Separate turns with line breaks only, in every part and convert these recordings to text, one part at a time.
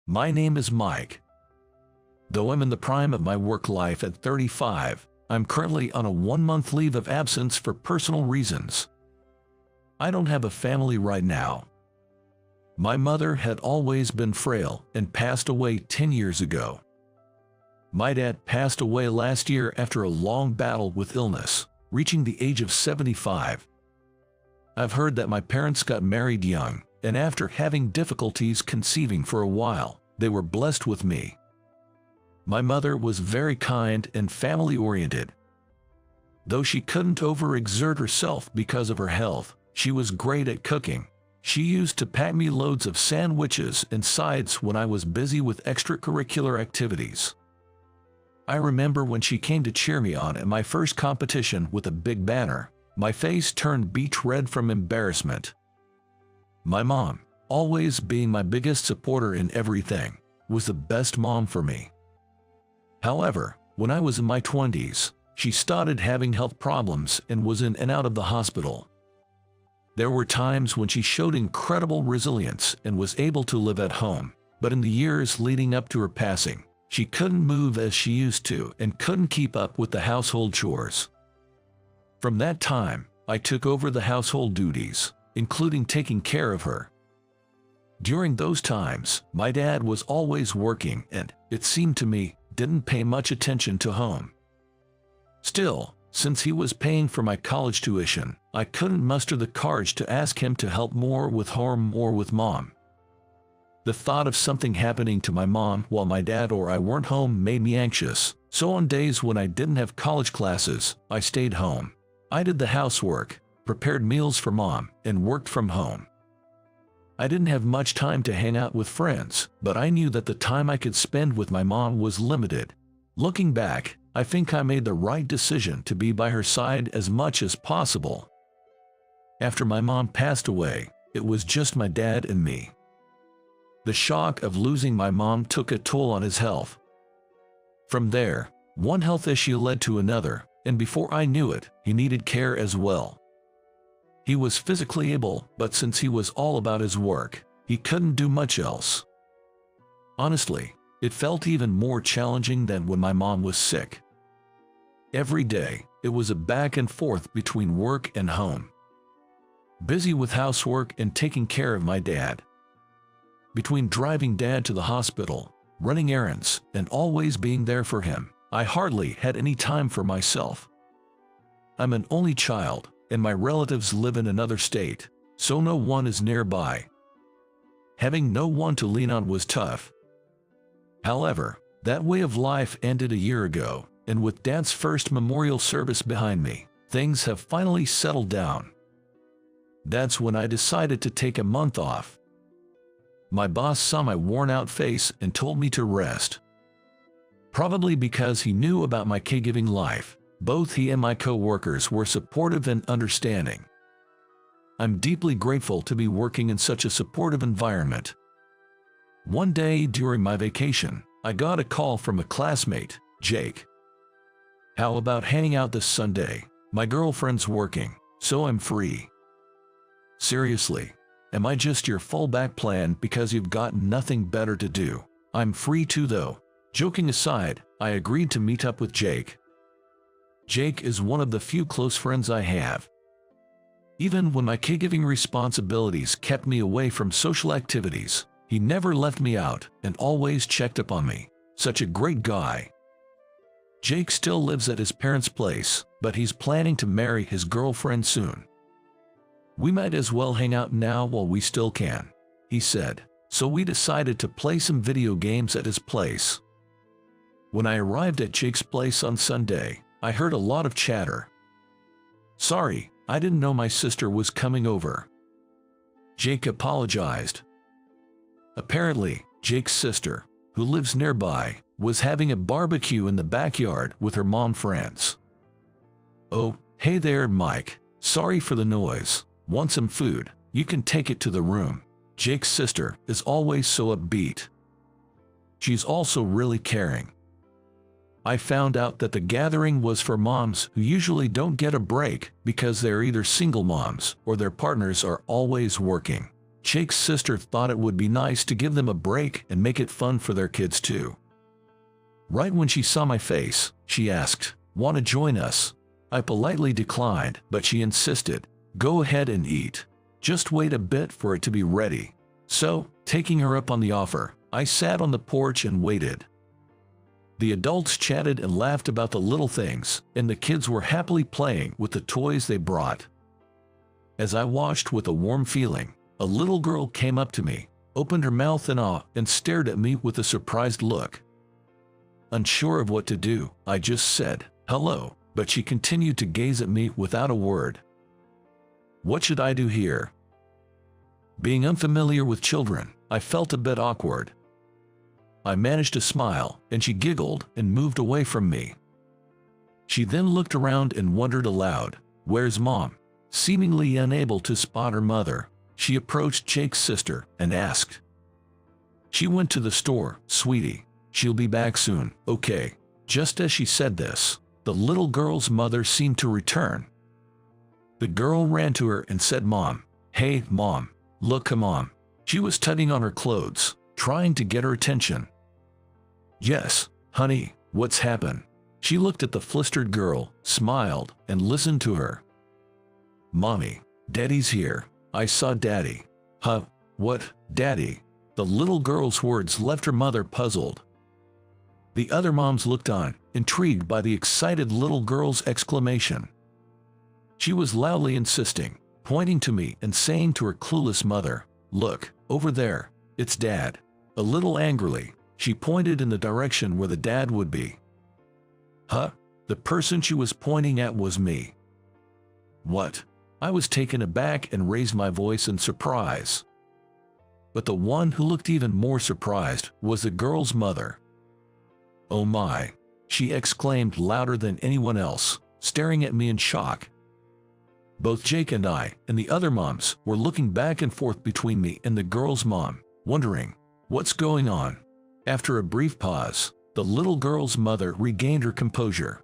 My name is Mike. Though I'm in the prime of my work life at 35, I'm currently on a 1-month leave of absence for personal reasons. I don't have a family right now. My mother had always been frail and passed away 10 years ago. My dad passed away last year after a long battle with illness, reaching the age of 75. I've heard that my parents got married young, and after having difficulties conceiving for a while, they were blessed with me. My mother was very kind and family-oriented. Though she couldn't overexert herself because of her health, she was great at cooking. She used to pack me loads of sandwiches and sides when I was busy with extracurricular activities. I remember when she came to cheer me on at my first competition with a big banner, my face turned beet red from embarrassment. My mom, always being my biggest supporter in everything, was the best mom for me. However, when I was in my 20s, she started having health problems and was in and out of the hospital. There were times when she showed incredible resilience and was able to live at home, but in the years leading up to her passing, she couldn't move as she used to and couldn't keep up with the household chores. From that time, I took over the household duties, including taking care of her. During those times, my dad was always working and, it seemed to me, didn't pay much attention to home. Still, since he was paying for my college tuition, I couldn't muster the courage to ask him to help more with home or with mom. The thought of something happening to my mom while my dad or I weren't home made me anxious, so on days when I didn't have college classes, I stayed home. I did the housework, prepared meals for mom, and worked from home. I didn't have much time to hang out with friends, but I knew that the time I could spend with my mom was limited. Looking back, I think I made the right decision to be by her side as much as possible. After my mom passed away, it was just my dad and me. The shock of losing my mom took a toll on his health. From there, one health issue led to another, and before I knew it, he needed care as well. He was physically able, but since he was all about his work, he couldn't do much else. Honestly, it felt even more challenging than when my mom was sick. Every day, it was a back and forth between work and home. Busy with housework and taking care of my dad. Between driving dad to the hospital, running errands, and always being there for him, I hardly had any time for myself. I'm an only child, and my relatives live in another state, so no one is nearby. Having no one to lean on was tough. However, that way of life ended a year ago, and with Dad's first memorial service behind me, things have finally settled down. That's when I decided to take a month off. My boss saw my worn-out face and told me to rest. Probably because he knew about my caregiving life, both he and my co-workers were supportive and understanding. I'm deeply grateful to be working in such a supportive environment. One day during my vacation, I got a call from a classmate, Jake. "How about hanging out this Sunday? My girlfriend's working, so I'm free." Seriously, am I just your fallback plan because you've got nothing better to do? I'm free too though. Joking aside, I agreed to meet up with Jake. Jake is one of the few close friends I have. Even when my caregiving responsibilities kept me away from social activities, he never left me out and always checked up on me. Such a great guy. Jake still lives at his parents' place, but he's planning to marry his girlfriend soon. "We might as well hang out now while we still can," he said, so we decided to play some video games at his place. When I arrived at Jake's place on Sunday, I heard a lot of chatter. "Sorry, I didn't know my sister was coming over." Jake apologized. Apparently, Jake's sister, who lives nearby, was having a barbecue in the backyard with her mom friends. "Oh, hey there, Mike. Sorry for the noise. Want some food? You can take it to the room." Jake's sister is always so upbeat. She's also really caring. I found out that the gathering was for moms who usually don't get a break because they're either single moms or their partners are always working. Jake's sister thought it would be nice to give them a break and make it fun for their kids too. Right when she saw my face, she asked, "Want to join us?" I politely declined, but she insisted, "Go ahead and eat. Just wait a bit for it to be ready." So, taking her up on the offer, I sat on the porch and waited. The adults chatted and laughed about the little things, and the kids were happily playing with the toys they brought. As I watched with a warm feeling, a little girl came up to me, opened her mouth in awe, and stared at me with a surprised look. Unsure of what to do, I just said, "Hello," but she continued to gaze at me without a word. What should I do here? Being unfamiliar with children, I felt a bit awkward. I managed to smile, and she giggled and moved away from me. She then looked around and wondered aloud, "Where's Mom?" Seemingly unable to spot her mother, she approached Jake's sister and asked. "She went to the store, sweetie. She'll be back soon, okay?" Just as she said this, the little girl's mother seemed to return. The girl ran to her and said, "Mom, hey, Mom, look, come on." She was tugging on her clothes, trying to get her attention. "Yes, honey, what's happened?" She looked at the flustered girl, smiled, and listened to her. "Mommy, Daddy's here. I saw Daddy." "Huh? What, Daddy?" The little girl's words left her mother puzzled. The other moms looked on, intrigued by the excited little girl's exclamation. She was loudly insisting, pointing to me and saying to her clueless mother, "Look, over there, it's Dad." A little angrily, she pointed in the direction where the dad would be. "Huh?" The person she was pointing at was me. "What?" I was taken aback and raised my voice in surprise. But the one who looked even more surprised was the girl's mother. "Oh my!" she exclaimed louder than anyone else, staring at me in shock. Both Jake and I, and the other moms, were looking back and forth between me and the girl's mom, wondering, what's going on? After a brief pause, the little girl's mother regained her composure.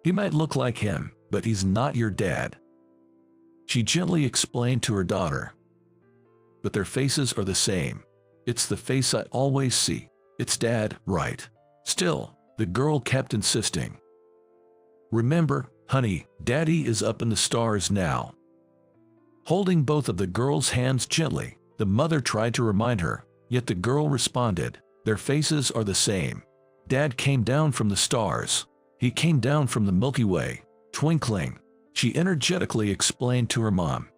"He might look like him, but he's not your dad," she gently explained to her daughter. "But their faces are the same. It's the face I always see. It's Dad, right?" Still, the girl kept insisting. "Remember, honey, Daddy is up in the stars now." Holding both of the girl's hands gently, the mother tried to remind her, yet the girl responded, "Their faces are the same. Dad came down from the stars. He came down from the Milky Way, twinkling," she energetically explained to her mom,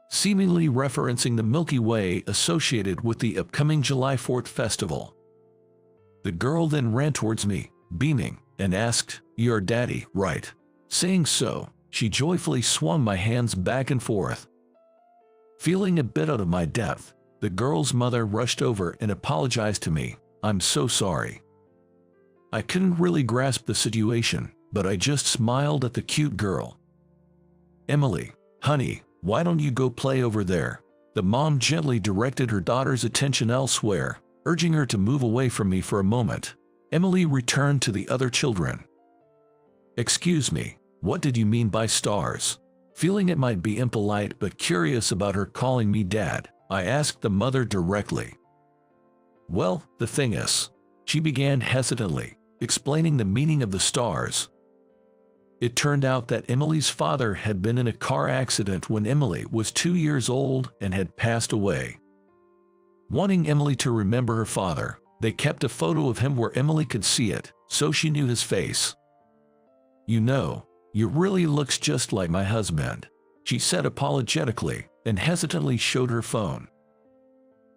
seemingly referencing the Milky Way associated with the upcoming July 4th festival. The girl then ran towards me, beaming, and asked, "You're Daddy, right?" Saying so, she joyfully swung my hands back and forth. Feeling a bit out of my depth, the girl's mother rushed over and apologized to me. "I'm so sorry." I couldn't really grasp the situation, but I just smiled at the cute girl. "Emily, honey, why don't you go play over there?" The mom gently directed her daughter's attention elsewhere, urging her to move away from me for a moment. Emily returned to the other children. "Excuse me, what did you mean by stars?" Feeling it might be impolite but curious about her calling me Dad, I asked the mother directly. "Well, the thing is," she began hesitantly, explaining the meaning of the stars. It turned out that Emily's father had been in a car accident when Emily was 2 years old and had passed away. Wanting Emily to remember her father, they kept a photo of him where Emily could see it, so she knew his face. "You know, you really looks just like my husband," she said apologetically, and hesitantly showed her phone.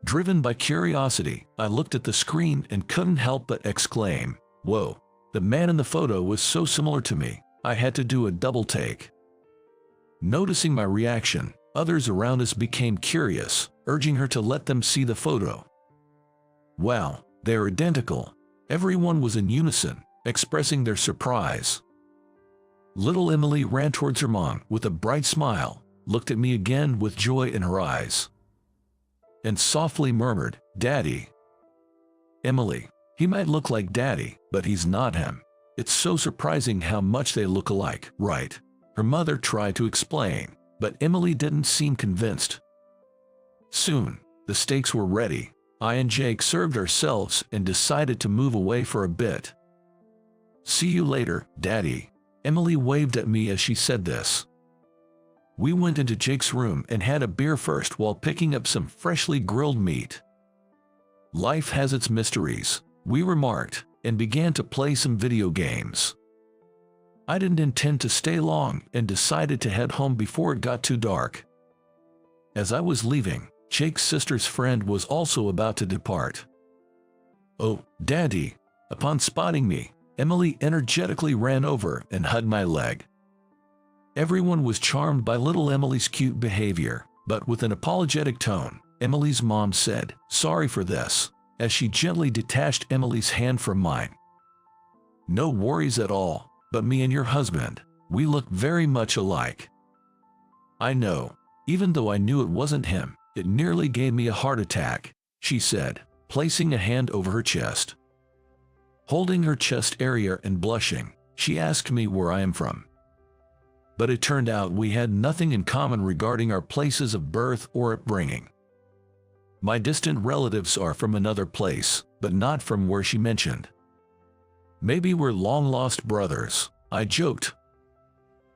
Driven by curiosity, I looked at the screen and couldn't help but exclaim, "Whoa, the man in the photo was so similar to me, I had to do a double take." Noticing my reaction, others around us became curious, urging her to let them see the photo. "Wow, they're identical." Everyone was in unison, expressing their surprise. Little Emily ran towards her mom with a bright smile, looked at me again with joy in her eyes, and softly murmured, "Daddy." "Emily, he might look like Daddy, but he's not him. It's so surprising how much they look alike, right?" Her mother tried to explain, but Emily didn't seem convinced. Soon, the steaks were ready. I and Jake served ourselves and decided to move away for a bit. "See you later, Daddy." Emily waved at me as she said this. We went into Jake's room and had a beer first while picking up some freshly grilled meat. "Life has its mysteries," we remarked, and began to play some video games. I didn't intend to stay long and decided to head home before it got too dark. As I was leaving, Jake's sister's friend was also about to depart. "Oh, Daddy." Upon spotting me, Emily energetically ran over and hugged my leg. Everyone was charmed by little Emily's cute behavior, but with an apologetic tone, Emily's mom said, "Sorry for this," as she gently detached Emily's hand from mine. "No worries at all, but me and your husband, we look very much alike." "I know. Even though I knew it wasn't him, it nearly gave me a heart attack," she said, placing a hand over her chest. Holding her chest area and blushing, she asked me where I am from. But it turned out we had nothing in common regarding our places of birth or upbringing. My distant relatives are from another place, but not from where she mentioned. "Maybe we're long-lost brothers," I joked.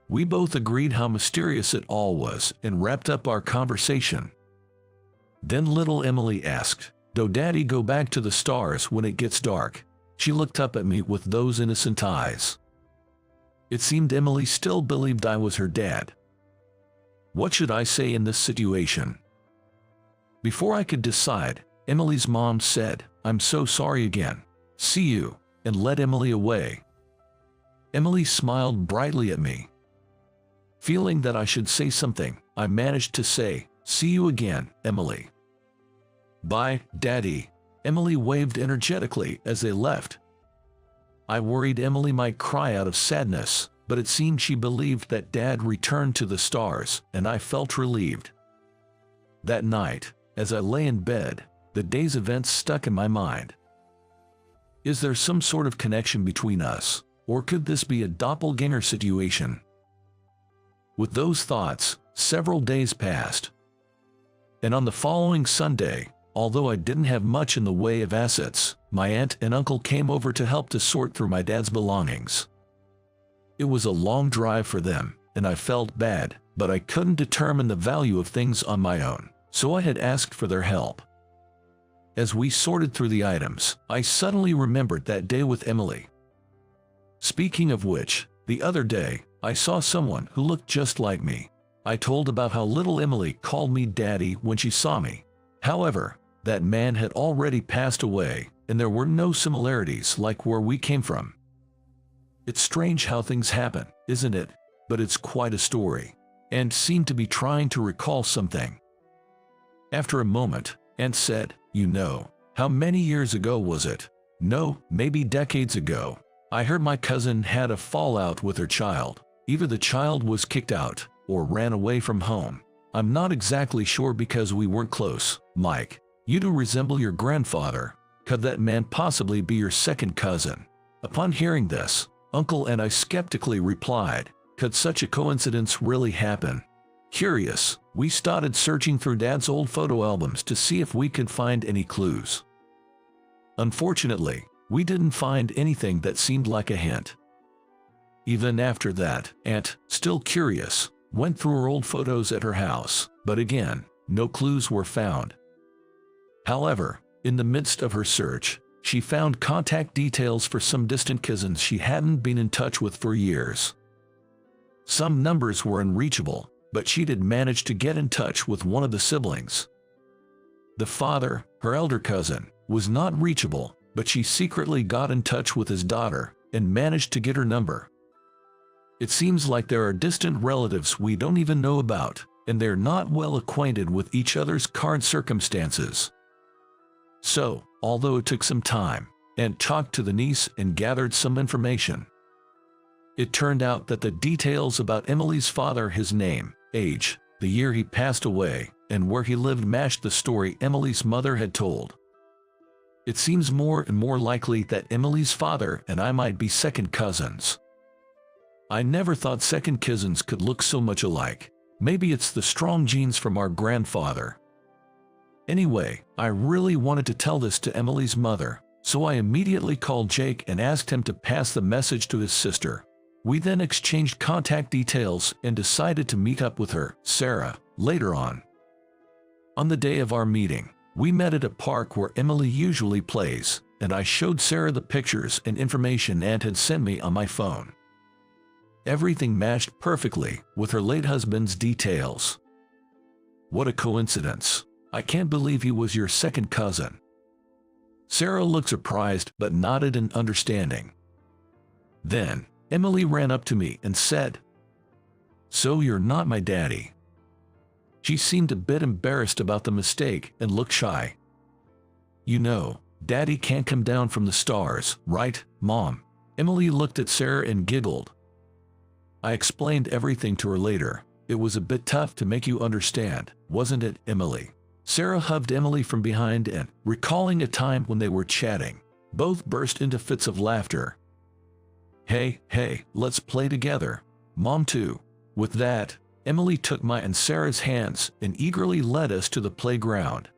We both agreed how mysterious it all was and wrapped up our conversation. Then little Emily asked, "Does Daddy go back to the stars when it gets dark?" She looked up at me with those innocent eyes. It seemed Emily still believed I was her dad. What should I say in this situation? Before I could decide, Emily's mom said, "I'm so sorry again. See you," and led Emily away. Emily smiled brightly at me. Feeling that I should say something, I managed to say, "See you again, Emily." "Bye, Daddy." Emily waved energetically as they left. I worried Emily might cry out of sadness, but it seemed she believed that Dad returned to the stars, and I felt relieved. That night, as I lay in bed, the day's events stuck in my mind. Is there some sort of connection between us, or could this be a doppelganger situation? With those thoughts, several days passed. And on the following Sunday, although I didn't have much in the way of assets, my aunt and uncle came over to help to sort through my dad's belongings. It was a long drive for them, and I felt bad, but I couldn't determine the value of things on my own, so I had asked for their help. As we sorted through the items, I suddenly remembered that day with Emily. Speaking of which, the other day, I saw someone who looked just like me. I told about how little Emily called me Daddy when she saw me. However, that man had already passed away, and there were no similarities like where we came from. It's strange how things happen, isn't it? But it's quite a story, and seemed to be trying to recall something. After a moment, Aunt said, "You know, how many years ago was it? No, maybe decades ago. I heard my cousin had a fallout with her child. Either the child was kicked out, or ran away from home. I'm not exactly sure because we weren't close. Mike, you do resemble your grandfather. Could that man possibly be your second cousin?" Upon hearing this, Uncle and I skeptically replied, "Could such a coincidence really happen?" Curious, we started searching through Dad's old photo albums to see if we could find any clues. Unfortunately, we didn't find anything that seemed like a hint. Even after that, Aunt, still curious, went through her old photos at her house, but again, no clues were found. However, in the midst of her search, she found contact details for some distant cousins she hadn't been in touch with for years. Some numbers were unreachable, but she did manage to get in touch with one of the siblings. The father, her elder cousin, was not reachable, but she secretly got in touch with his daughter and managed to get her number. It seems like there are distant relatives we don't even know about, and they're not well acquainted with each other's current circumstances. So, although it took some time, Aunt talked to the niece and gathered some information. It turned out that the details about Emily's father, his name, age, the year he passed away, and where he lived matched the story Emily's mother had told. It seems more and more likely that Emily's father and I might be second cousins. I never thought second cousins could look so much alike. Maybe it's the strong genes from our grandfather. Anyway, I really wanted to tell this to Emily's mother, so I immediately called Jake and asked him to pass the message to his sister. We then exchanged contact details and decided to meet up with her, Sarah, later on. On the day of our meeting, we met at a park where Emily usually plays, and I showed Sarah the pictures and information Aunt had sent me on my phone. Everything matched perfectly with her late husband's details. What a coincidence. I can't believe he was your second cousin. Sarah looked surprised but nodded in understanding. Then, Emily ran up to me and said, "So you're not my daddy." She seemed a bit embarrassed about the mistake and looked shy. "You know, Daddy can't come down from the stars, right, Mom?" Emily looked at Sarah and giggled. I explained everything to her later. "It was a bit tough to make you understand, wasn't it, Emily?" Sarah hugged Emily from behind and, recalling a time when they were chatting, both burst into fits of laughter. Hey, let's play together. Mom too." With that, Emily took my and Sarah's hands and eagerly led us to the playground.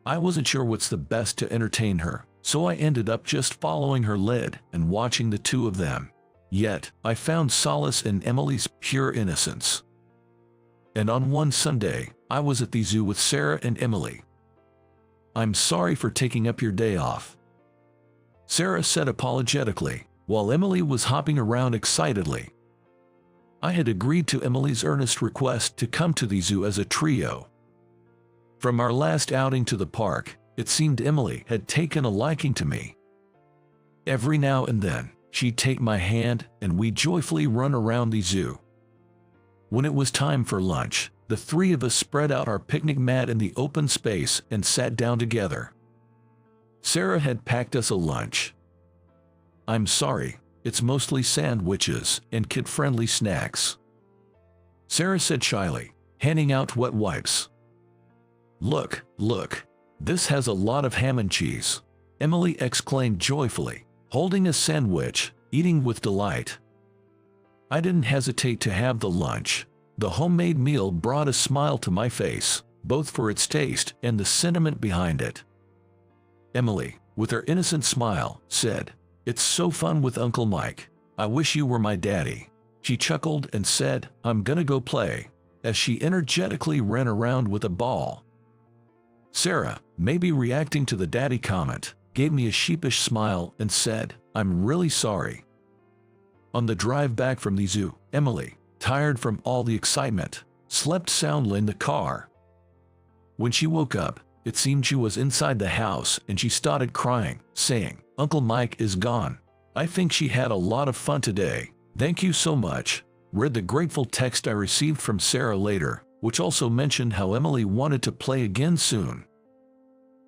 I wasn't sure what's the best to entertain her, so I ended up just following her lead and watching the two of them. Yet, I found solace in Emily's pure innocence. And on one Sunday, I was at the zoo with Sarah and Emily. "I'm sorry for taking up your day off," Sarah said apologetically, while Emily was hopping around excitedly. I had agreed to Emily's earnest request to come to the zoo as a trio. From our last outing to the park, it seemed Emily had taken a liking to me. Every now and then, she'd take my hand and we'd joyfully run around the zoo. When it was time for lunch, the three of us spread out our picnic mat in the open space and sat down together. Sarah had packed us a lunch. "I'm sorry, it's mostly sandwiches and kid-friendly snacks," Sarah said shyly, handing out wet wipes. Look, this has a lot of ham and cheese," Emily exclaimed joyfully, holding a sandwich, eating with delight. I didn't hesitate to have the lunch. The homemade meal brought a smile to my face, both for its taste and the sentiment behind it. Emily, with her innocent smile, said, "It's so fun with Uncle Mike. I wish you were my daddy." She chuckled and said, "I'm gonna go play," as she energetically ran around with a ball. Sarah, maybe reacting to the daddy comment, gave me a sheepish smile and said, "I'm really sorry." On the drive back from the zoo, Emily, tired from all the excitement, slept soundly in the car. When she woke up, it seemed she was inside the house and she started crying, saying, "Uncle Mike is gone. I think she had a lot of fun today. Thank you so much." Read the grateful text I received from Sarah later, which also mentioned how Emily wanted to play again soon.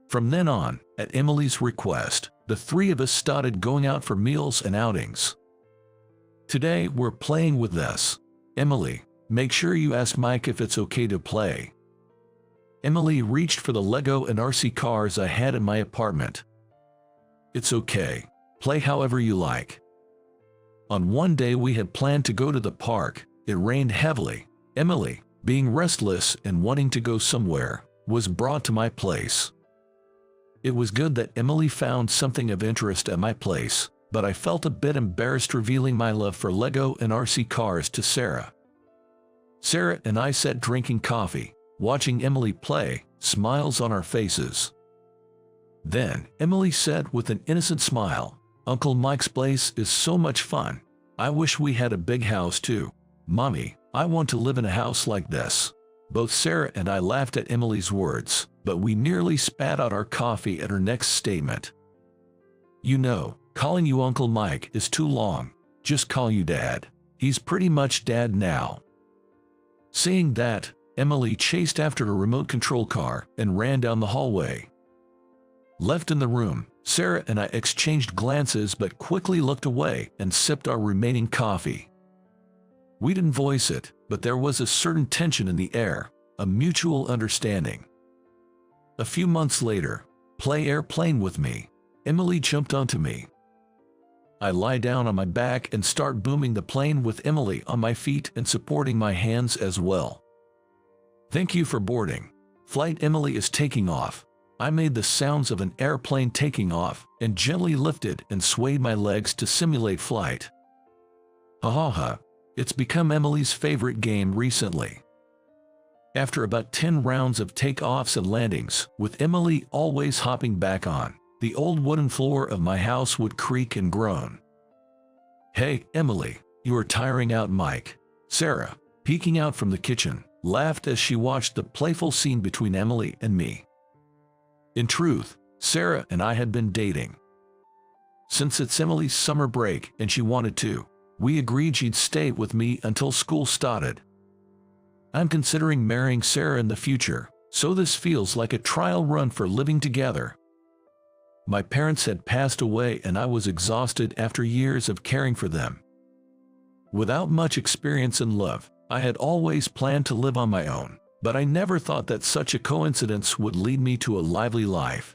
From then on, at Emily's request, the three of us started going out for meals and outings. Today we're playing with this. "Emily, make sure you ask Mike if it's okay to play." Emily reached for the Lego and RC cars I had in my apartment. "It's okay. Play however you like." On one day we had planned to go to the park. It rained heavily. Emily, being restless and wanting to go somewhere, was brought to my place. It was good that Emily found something of interest at my place, but I felt a bit embarrassed revealing my love for Lego and RC cars to Sarah. Sarah and I sat drinking coffee, watching Emily play, smiles on our faces. Then, Emily said with an innocent smile, "Uncle Mike's place is so much fun. I wish we had a big house too. Mommy, I want to live in a house like this." Both Sarah and I laughed at Emily's words, but we nearly spat out our coffee at her next statement. "You know, calling you Uncle Mike is too long. Just call you Dad. He's pretty much Dad now." Saying that, Emily chased after a remote control car and ran down the hallway. Left in the room, Sarah and I exchanged glances but quickly looked away and sipped our remaining coffee. We didn't voice it, but there was a certain tension in the air, a mutual understanding. A few months later, play airplane with me. Emily jumped onto me. I lie down on my back and start booming the plane with Emily on my feet and supporting my hands as well. "Thank you for boarding. Flight Emily is taking off. I made the sounds of an airplane taking off and gently lifted and swayed my legs to simulate flight. Ha ha ha. It's become Emily's favorite game recently. After about 10 rounds of takeoffs and landings, with Emily always hopping back on, the old wooden floor of my house would creak and groan. "Hey, Emily, you are tiring out, Mike." Sarah, peeking out from the kitchen, laughed as she watched the playful scene between Emily and me. In truth, Sarah and I had been dating. Since it's Emily's summer break and she wanted to, we agreed she'd stay with me until school started. I'm considering marrying Sarah in the future, so this feels like a trial run for living together. My parents had passed away and I was exhausted after years of caring for them. Without much experience in love, I had always planned to live on my own, but I never thought that such a coincidence would lead me to a lively life.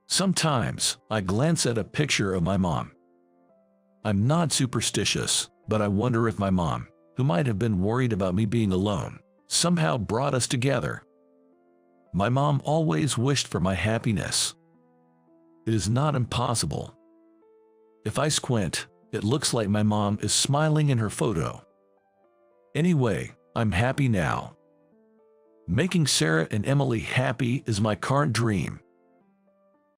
Sometimes, I glance at a picture of my mom. I'm not superstitious, but I wonder if my mom, who might have been worried about me being alone, somehow brought us together. My mom always wished for my happiness. It is not impossible. If I squint, it looks like my mom is smiling in her photo. Anyway, I'm happy now. Making Sarah and Emily happy is my current dream.